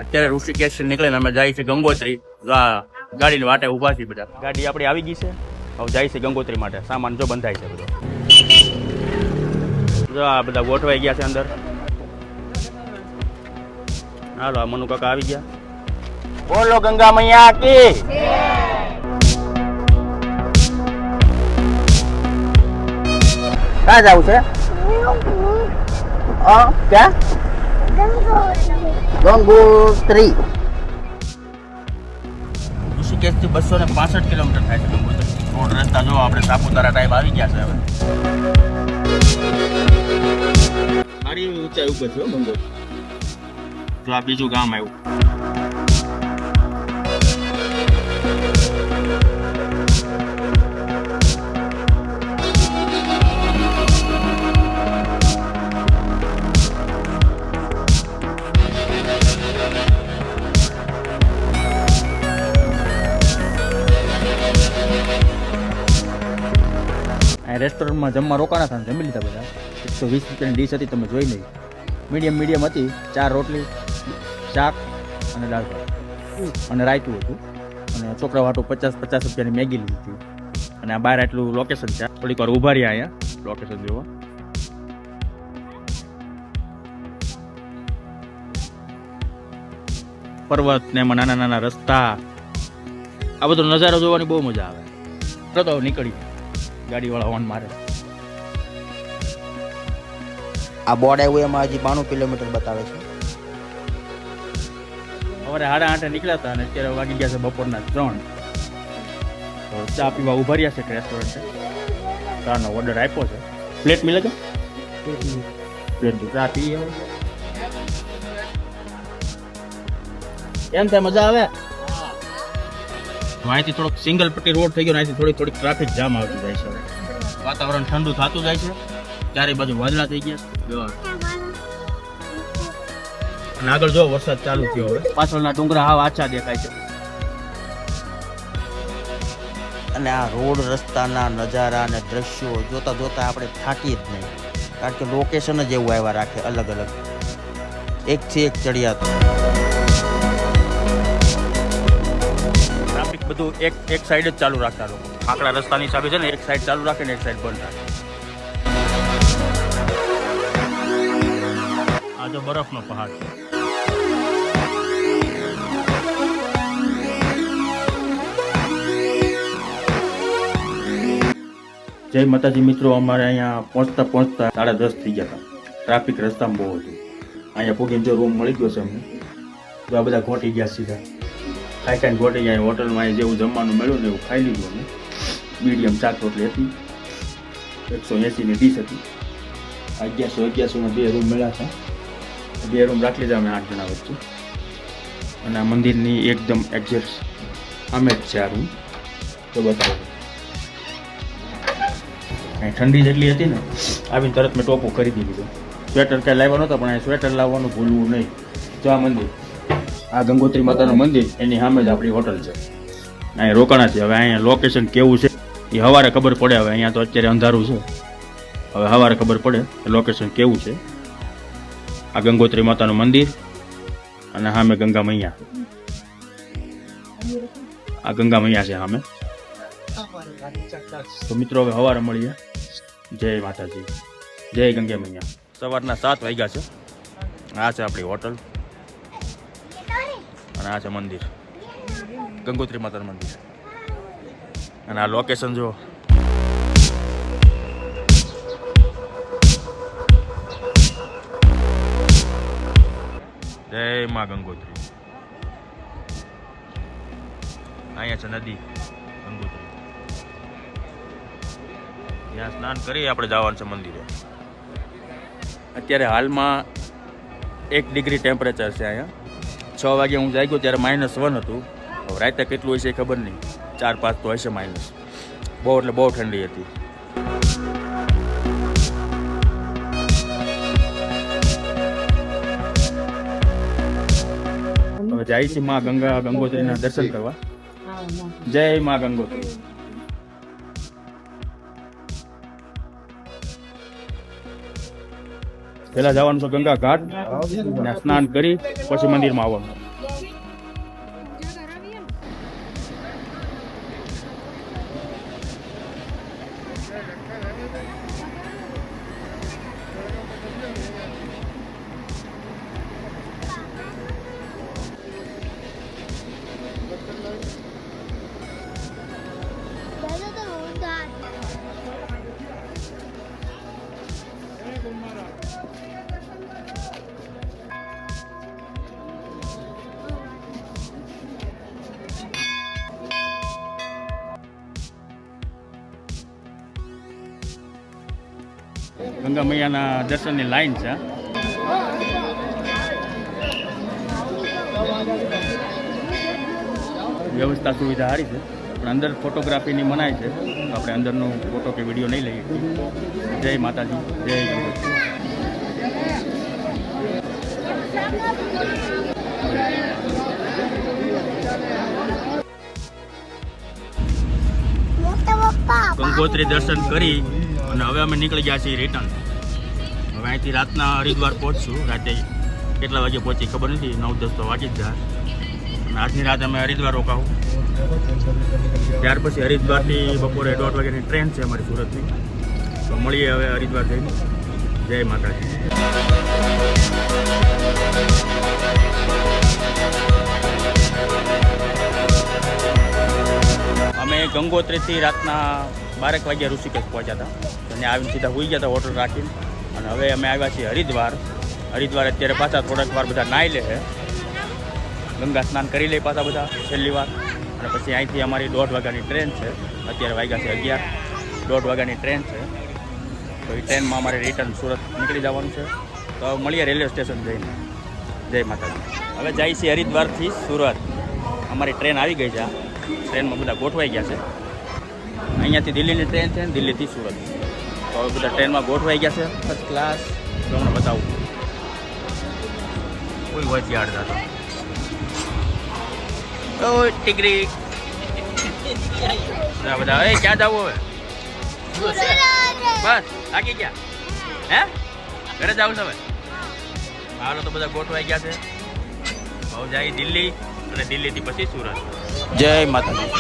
અત્યારે ઋષિકેશ નીકળીને અમે જાય છે ગંગોત્રી. ગાડીની વાટે ઊભા છીએ બધા. ગાડી આપણી આવી ગઈ છે, હવે જાય છે ગંગોત્રી માટે. સામાન જો બંધાય છે બધો. જો આ બધા ગોઠવાઈ ગયા છે અંદર. હાલો, આ મનુ કાકા આવી ગયા. બોલો ગંગા મૈયા કી. ક્યાં જવું છે? ક્યાં? ગંગોત્રી. ઋષિકેશથી 265 કિલોમીટર થાય છે ગંગોત્રી. રોડ રસ્તા જો આપણે સાપુતારા ટાઈપ આવી ગયા છે હવે. સારી એવી ઊંચાઈ ઉપર છે ગંગોત્રી. જો આ બીજું ગામ આવ્યું. રેસ્ટોરન્ટમાં જમવા રોકાણા હતા, જમી લીધા બધા. 120 રૂપિયાની ડીશ હતી, તમે જોઈ નહીં. મીડિયમ હતી. 4 રોટલી, શાક અને દાળ ભાત અને રાયતું હતું. અને છોકરા વાટું 50 રૂપિયાની મેગી લીધી હતી. અને આ બહાર આટલું લોકેશન છે. થોડીક વાર ઊભા રહ્યા અહીંયા લોકેશન જોવા. પર્વત ને એમાં નાના નાના રસ્તા, આ બધો નજારો જોવાની બહુ મજા આવે. તો નીકળી ગાડી વાળા હોર્ન મારે. આ બોર્ડ આવ્યું એમાં હજી 92 કિલોમીટર બતાવે છે. સવારે 8:30 નીકળ્યા હતા અને અત્યારે વાગી ગયા છે બપોરના 3. તો ચા પીવા ઉભા રહ્યા છે રેસ્ટોરન્ટ. ચાનો ઓર્ડર આપ્યો છે. પ્લેટ મિલે છે? પ્લેટ ચા પી. એમ થાય મજા આવે. અહીંથી થોડોક સિંગલ પટ્ટી રોડ થઈ ગયો. અહીંથી થોડીક ટ્રાફિક જામ આવતી જાય છે. વાતાવરણ ઠંડુ થતું જાય છે. ચારે બાજુ વાદળા થઈ ગયા. અને આગળ જો વરસાદ ચાલુ થયો. હવે પાછળના ડુંગરા હાવ આછા દેખાય છે. અને આ રોડ રસ્તાના નજારા અને દ્રશ્યો જોતા જોતા આપણે થાકી જ નહીં. કારણ કે લોકેશન જ એવું આવ્યા રાખે અલગ અલગ, એકથી એક ચડિયાત. ટ્રાફિક બધું એક સાઈડ જ ચાલુ રાખતા લોકો. આકડા રસ્તાની હિસાબે છે ને, એક સાઈડ ચાલુ રાખે ને એક સાઈડ બંધ રાખે. આ જો બરફનો પહાડ છે. જય માતાજી મિત્રો, અમારે અહીંયા પહોંચતા 10:30 થઈ ગયા હતા. ટ્રાફિક રસ્તામાં બહુ હતું. અહીંયા પૂગીને જો રૂમ મળી ગયો છે અમને. તો આ બધા ઘોટી ગયા સીધા. ખાઈ ઘોટી ગયા. હોટલમાં જેવું જમવાનું મળ્યું ને એવું ખાઈ લીધું અમે. મીડિયમ શાક રોટલી હતી. 180ની ડીશ હતી. 1100 2 રૂમ મળ્યા હતા. 2 રૂમ રાખી લીધા અમે 8 જણા વચ્ચે. અને આ મંદિરની એકદમ એક્ઝેક્ટ સામે જ છે આ રૂમ. તો બતાવો. અહીં ઠંડી જેટલી હતી ને, આવીને તરત મેં ટોપો ખરીદી લીધો. સ્વેટર કાંઈ લાવવા નહોતા, પણ અહીં સ્વેટર લાવવાનું ભૂલવું નહીં. જો આ મંદિર, આ ગંગોત્રી માતાનું મંદિર, એની સામે જ આપણી હોટલ છે. અહીં રોકાણા છે. હવે અહીંયા લોકેશન કેવું છે એ સવારે ખબર પડે. હવે અહીંયા તો અત્યારે અંધારું છે. હવે સવારે ખબર પડે કે લોકેશન કેવું છે. આ ગંગોત્રી માતાનું મંદિર અને સામે ગંગા મૈયા. આ ગંગા મૈયા છે સામે. તો મિત્રો હવે સવારે મળીએ. જય માતાજી, જય ગંગા મૈયા. સવારના 7 વાગ્યા છે. આ છે આપણી હોટલ અને આ છે મંદિર, ગંગોત્રી માતાનું મંદિર. અને આ લોકેશન જો. જય માં ગંગોત્રી. અહીંયા છે નદી ગંગોત્રી. ત્યાં સ્નાન કરી આપણે જવાનું છે મંદિરે. અત્યારે હાલમાં 1 ડિગ્રી ટેમ્પરેચર છે અહીંયા. 6 વાગે હું જાગ્યો ત્યારે -1 હતું. હવે રાતે કેટલું હશે ખબર નહીં. 4-5 તો હશે માઇનસ. બહુ એટલે બહુ ઠંડી હતી. હવે જાય છે માં ગંગોત્રીના દર્શન કરવા. જય માં ગંગોત્રી. પહેલા જવાનું છે ગંગા ઘાટ, સ્નાન કરી પછી મંદિરમાં આવવાનું. ગંગા મૈયાના દર્શનની લાઈન છે. વ્યવસ્થા સુવિધા સારી છે, પણ અંદર ફોટોગ્રાફીની મનાય છે, તો આપણે અંદરનો ફોટો કે વિડીયો નહીં લઈએ. જય માતાજી, જય ગંગોત્રી. ગંગોત્રી દર્શન કરી અને હવે અમે નીકળી ગયા છીએ રિટર્ન. હવે અહીંથી રાતના હરિદ્વાર પહોંચશું. રાતે કેટલા વાગે પહોંચી ખબર નથી, 9-10 તો વાગી જ જાય. અને આજની રાત અમે હરિદ્વાર રોકાવું. ત્યાર પછી હરિદ્વારથી બપોરે 1:30 વાગ્યાની ટ્રેન છે અમારી સુરતની. તો મળીએ હવે હરિદ્વાર જઈને. જય માતાજી. અમે ગંગોત્રીથી રાતના 12 વાગ્યા ઋષિકેશ પહોંચ્યા હતા અને આવીને સીધા હોઈ ગયા હતા હોટલ રાખીને. અને હવે અમે આવ્યા છીએ હરિદ્વાર. હરિદ્વાર અત્યારે પાછા થોડાક વાર બધા નાહી લે છે, ગંગા સ્નાન કરી લે પાછા બધા છેલ્લી વાર. અને પછી અહીંથી અમારી 1:30 વાગ્યાની ટ્રેન છે. અત્યારે વાગ્યા છે 11. 1:30 વાગ્યાની ટ્રેન છે. તો એ ટ્રેનમાં અમારે રિટર્ન સુરત નીકળી જવાનું છે. તો મળીએ રેલવે સ્ટેશન જઈને. જય માતાજી. હવે જાય છે હરિદ્વારથી સુરત. અમારી ટ્રેન આવી ગઈ છે. ટ્રેનમાં બધા ગોઠવાઈ ગયા છે. અહીંયાથી દિલ્હીની ટ્રેન છે ને દિલ્હીથી સુરત. તો હવે બધા ટ્રેનમાં ગોઠવાઈ ગયા છે ફર્સ્ટ ક્લાસ. તમને બતાવું કોઈ હોય ત્યાં અડધા તો ટીકરી બધા. એ ક્યાં જવું હવે? બસ લાગી ગયા હે? ઘરે જવું છે હવે? હાલો તો બધા ગોઠવાઈ ગયા છે. હવે જાય દિલ્હી અને દિલ્હીથી પછી સુરત. જય માતાજી.